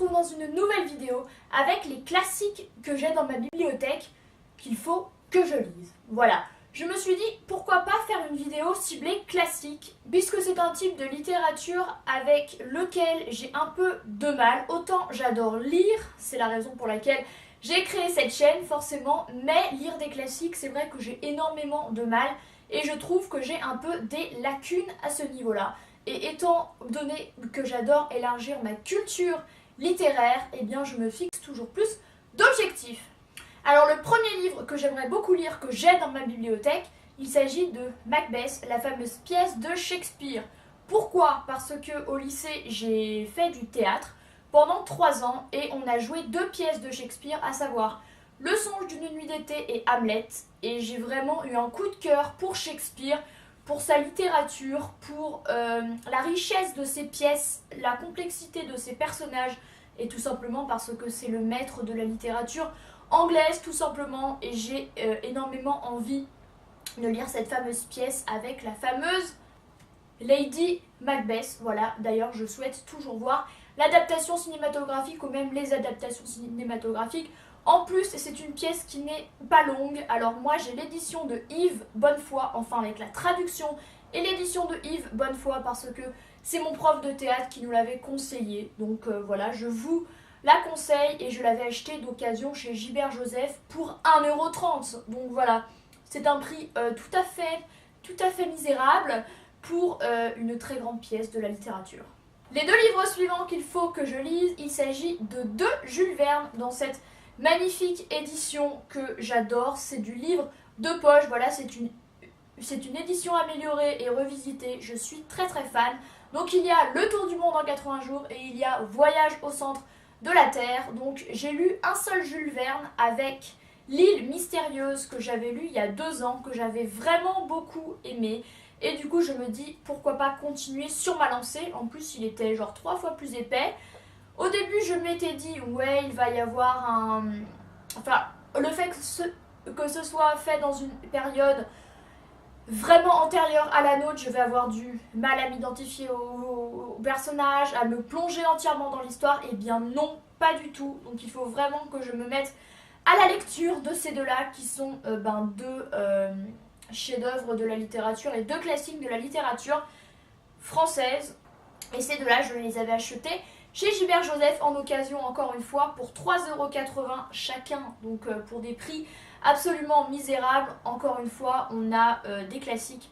retrouve dans une nouvelle vidéo avec les classiques que j'ai dans ma bibliothèque qu'il faut que je lise. Voilà, je me suis dit pourquoi pas faire une vidéo ciblée classique puisque c'est un type de littérature avec lequel j'ai un peu de mal. Autant j'adore lire, c'est la raison pour laquelle j'ai créé cette chaîne forcément, mais lire des classiques c'est vrai que j'ai énormément de mal et je trouve que j'ai un peu des lacunes à ce niveau-là. Et étant donné que j'adore élargir ma culture littéraire, eh bien je me fixe toujours plus d'objectifs. Alors le premier livre que j'aimerais beaucoup lire, que j'ai dans ma bibliothèque, il s'agit de Macbeth, la fameuse pièce de Shakespeare. Pourquoi? Parce qu'au lycée j'ai fait du théâtre pendant 3 ans et on a joué 2 pièces de Shakespeare, à savoir Le songe d'une nuit d'été et Hamlet. Et j'ai vraiment eu un coup de cœur pour Shakespeare, pour sa littérature, pour la richesse de ses pièces, la complexité de ses personnages, et tout simplement parce que c'est le maître de la littérature anglaise, tout simplement, et j'ai énormément envie de lire cette fameuse pièce avec la fameuse Lady Macbeth. Voilà, d'ailleurs je souhaite toujours voir l'adaptation cinématographique ou même les adaptations cinématographiques. En plus, c'est une pièce qui n'est pas longue. Alors moi, j'ai l'édition de Yves Bonnefoy, enfin avec la traduction, et l'édition de Yves Bonnefoy parce que c'est mon prof de théâtre qui nous l'avait conseillé. Donc voilà, je vous la conseille et je l'avais acheté d'occasion chez Gilbert Joseph pour 1,30 €. Donc voilà, c'est un prix tout à fait misérable pour une très grande pièce de la littérature. Les 2 livres suivants qu'il faut que je lise, il s'agit de 2 Jules Verne dans cette magnifique édition que j'adore. C'est du livre de poche, voilà, c'est une édition améliorée et revisitée, je suis très fan. Donc il y a Le Tour du monde en 80 jours et il y a Voyage au centre de la Terre. Donc j'ai lu un seul Jules Verne avec L'île mystérieuse que j'avais lu il y a 2 ans, que j'avais vraiment beaucoup aimé. Et du coup je me dis pourquoi pas continuer sur ma lancée. En plus il était genre 3 fois plus épais. Au début je m'étais dit ouais il va y avoir un... Enfin le fait que ce soit fait dans une période vraiment antérieure à la nôtre, je vais avoir du mal à m'identifier au personnage, à me plonger entièrement dans l'histoire. Et bien non, pas du tout. Donc il faut vraiment que je me mette à la lecture de ces 2-là qui sont 2 chefs-d'œuvre de la littérature et 2 classiques de la littérature française. Et ces 2-là, je les avais achetés chez Gilbert Joseph en occasion, encore une fois, pour 3,80 € chacun. Donc pour des prix absolument misérables. Encore une fois, on a des classiques.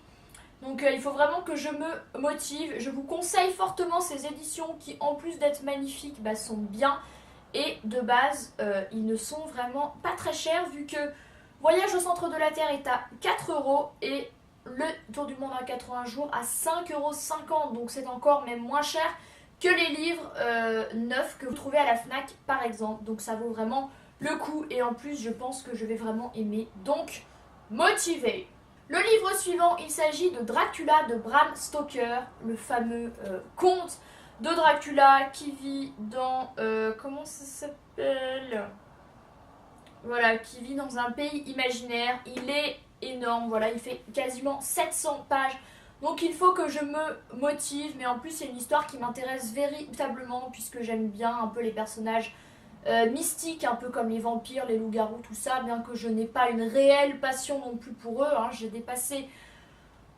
Donc il faut vraiment que je me motive. Je vous conseille fortement ces éditions qui, en plus d'être magnifiques, sont bien. Et de base, ils ne sont vraiment pas très chers vu que Voyage au centre de la Terre est à 4 € et Le Tour du monde en 80 jours à 5,50 €. Donc c'est encore même moins cher que les livres neufs que vous trouvez à la FNAC par exemple. Donc ça vaut vraiment le coup et en plus je pense que je vais vraiment aimer. Donc motivé. Le livre suivant, il s'agit de Dracula de Bram Stoker, le fameux conte de Dracula qui vit dans... comment ça s'appelle? Voilà, qui vit dans un pays imaginaire. Il est énorme, voilà, il fait quasiment 700 pages. Donc il faut que je me motive, mais en plus c'est une histoire qui m'intéresse véritablement puisque j'aime bien un peu les personnages mystiques, un peu comme les vampires, les loups-garous, tout ça, bien que je n'ai pas une réelle passion non plus pour eux. J'ai dépassé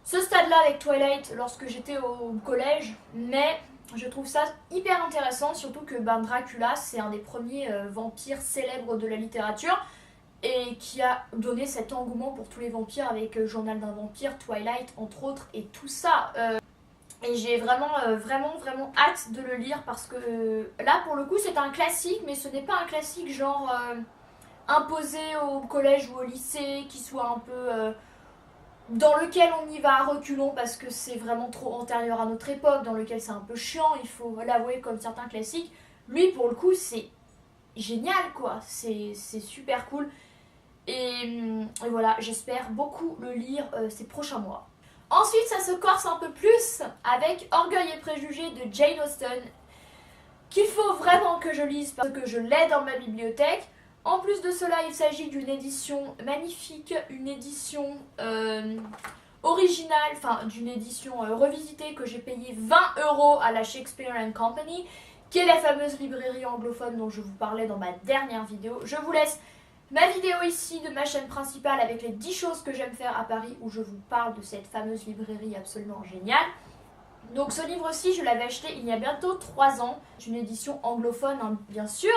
ce stade-là avec Twilight lorsque j'étais au collège, mais je trouve ça hyper intéressant, surtout que Dracula c'est un des premiers vampires célèbres de la littérature et qui a donné cet engouement pour tous les vampires avec Journal d'un vampire, Twilight entre autres et tout ça. Et j'ai vraiment hâte de le lire parce que là pour le coup c'est un classique, mais ce n'est pas un classique genre imposé au collège ou au lycée qui soit un peu... dans lequel on y va à reculons parce que c'est vraiment trop antérieur à notre époque, dans lequel c'est un peu chiant, il faut l'avouer, comme certains classiques. Lui pour le coup c'est génial quoi, c'est super cool. Et voilà, j'espère beaucoup le lire ces prochains mois. Ensuite ça se corse un peu plus avec Orgueil et préjugés de Jane Austen, qu'il faut vraiment que je lise parce que je l'ai dans ma bibliothèque. En plus de cela, il s'agit d'une édition magnifique, une édition originale, enfin d'une édition revisitée que j'ai payé 20 € à la Shakespeare & Company, qui est la fameuse librairie anglophone dont je vous parlais dans ma dernière vidéo. Je vous laisse ma vidéo ici de ma chaîne principale avec les 10 choses que j'aime faire à Paris où je vous parle de cette fameuse librairie absolument géniale. Donc ce livre-ci, je l'avais acheté il y a bientôt 3 ans. C'est une édition anglophone, hein, bien sûr,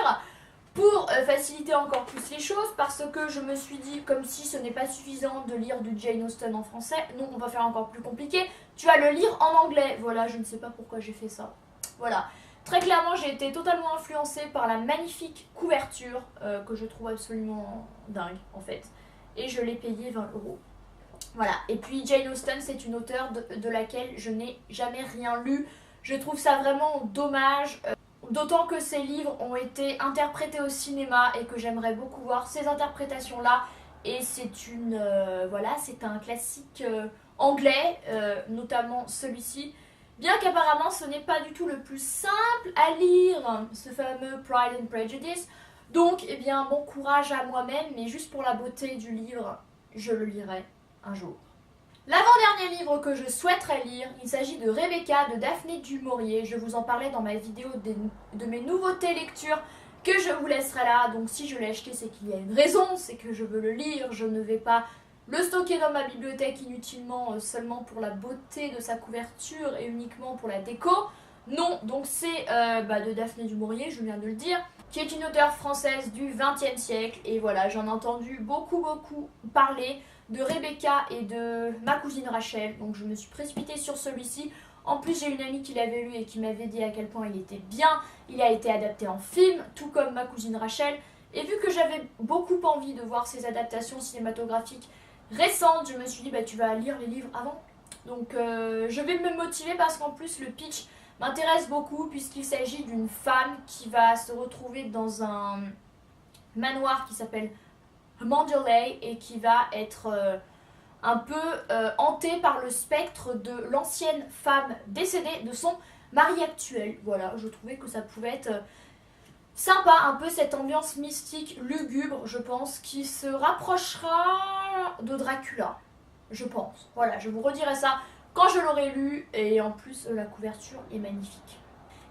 pour faciliter encore plus les choses, parce que je me suis dit, comme si ce n'est pas suffisant de lire du Jane Austen en français, non, on va faire encore plus compliqué, tu vas le lire en anglais. Voilà, je ne sais pas pourquoi j'ai fait ça. Voilà. Très clairement, j'ai été totalement influencée par la magnifique couverture, que je trouve absolument dingue, en fait. Et je l'ai payé 20 €. Voilà, et puis Jane Austen, c'est une auteure de laquelle je n'ai jamais rien lu. Je trouve ça vraiment dommage, d'autant que ces livres ont été interprétés au cinéma et que j'aimerais beaucoup voir ces interprétations-là. Et c'est voilà, c'est un classique anglais, notamment celui-ci. Bien qu'apparemment ce n'est pas du tout le plus simple à lire, ce fameux Pride and Prejudice. Donc, eh bien, bon courage à moi-même, mais juste pour la beauté du livre, je le lirai un jour. L'avant-dernier livre que je souhaiterais lire, il s'agit de Rebecca de Daphné du Maurier. Je vous en parlais dans ma vidéo de mes nouveautés lectures que je vous laisserai là. Donc si je l'ai acheté, c'est qu'il y a une raison, c'est que je veux le lire. Je ne vais pas le stocker dans ma bibliothèque inutilement seulement pour la beauté de sa couverture et uniquement pour la déco. Non, donc c'est de Daphné du Maurier, je viens de le dire, qui est une auteure française du XXe siècle. Et voilà, j'en ai entendu beaucoup parler de Rebecca et de Ma cousine Rachel, donc je me suis précipitée sur celui-ci. En plus, j'ai une amie qui l'avait lu et qui m'avait dit à quel point il était bien. Il a été adapté en film, tout comme Ma cousine Rachel. Et vu que j'avais beaucoup envie de voir ces adaptations cinématographiques récentes, je me suis dit, tu vas lire les livres avant. Donc je vais me motiver parce qu'en plus le pitch m'intéresse beaucoup, puisqu'il s'agit d'une femme qui va se retrouver dans un manoir qui s'appelle Manderley et qui va être un peu hantée par le spectre de l'ancienne femme décédée de son mari actuel. Voilà, je trouvais que ça pouvait être sympa, un peu cette ambiance mystique, lugubre, je pense, qui se rapprochera de Dracula, je pense. Voilà, je vous redirai ça quand je l'aurai lu, et en plus la couverture est magnifique.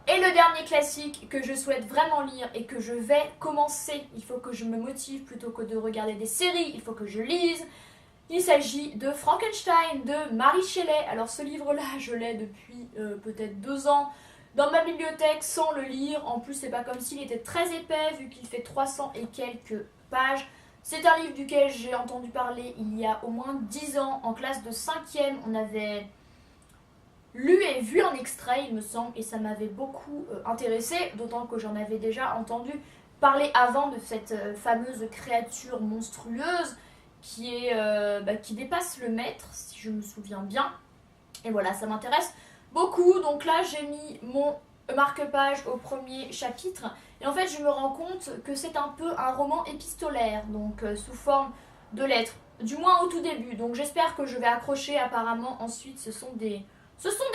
Et le dernier classique que je souhaite vraiment lire et que je vais commencer, il faut que je me motive plutôt que de regarder des séries, il faut que je lise. Il s'agit de Frankenstein de Mary Shelley. Alors ce livre-là, je l'ai depuis peut-être 2 ans dans ma bibliothèque sans le lire. En plus, c'est pas comme s'il était très épais vu qu'il fait 300 et quelques pages. C'est un livre duquel j'ai entendu parler il y a au moins 10 ans. En classe de 5e, on avait lu et vu un extrait, il me semble, et ça m'avait beaucoup intéressé, d'autant que j'en avais déjà entendu parler avant de cette fameuse créature monstrueuse qui dépasse le mètre, si je me souviens bien. Et voilà, ça m'intéresse beaucoup. Donc là, j'ai mis mon marque-page au premier chapitre. Et en fait, je me rends compte que c'est un peu un roman épistolaire, donc sous forme de lettres, du moins au tout début. Donc j'espère que je vais accrocher. Apparemment, ensuite, ce sont des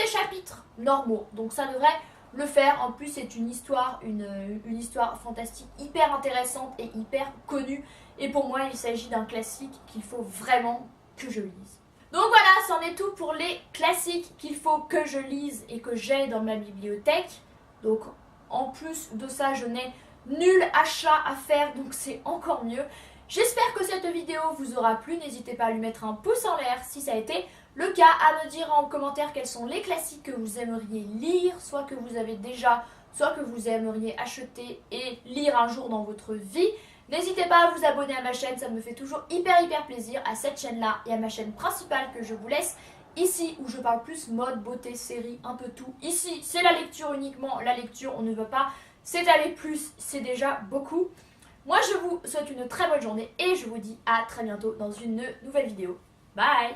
chapitres normaux. Donc ça devrait le faire. En plus, c'est une histoire fantastique hyper intéressante et hyper connue. Et pour moi, il s'agit d'un classique qu'il faut vraiment que je lise. Donc voilà, c'en est tout pour les classiques qu'il faut que je lise et que j'ai dans ma bibliothèque. Donc en plus de ça, je n'ai nul achat à faire, donc c'est encore mieux. J'espère que cette vidéo vous aura plu. N'hésitez pas à lui mettre un pouce en l'air si ça a été le cas, à me dire en commentaire quels sont les classiques que vous aimeriez lire, soit que vous avez déjà, soit que vous aimeriez acheter et lire un jour dans votre vie. N'hésitez pas à vous abonner à ma chaîne, ça me fait toujours hyper plaisir, à cette chaîne-là et à ma chaîne principale que je vous laisse ici, où je parle plus mode, beauté, série, un peu tout. Ici, c'est la lecture uniquement, la lecture, on ne veut pas s'étaler plus, c'est déjà beaucoup. Moi, je vous souhaite une très bonne journée et je vous dis à très bientôt dans une nouvelle vidéo. Bye!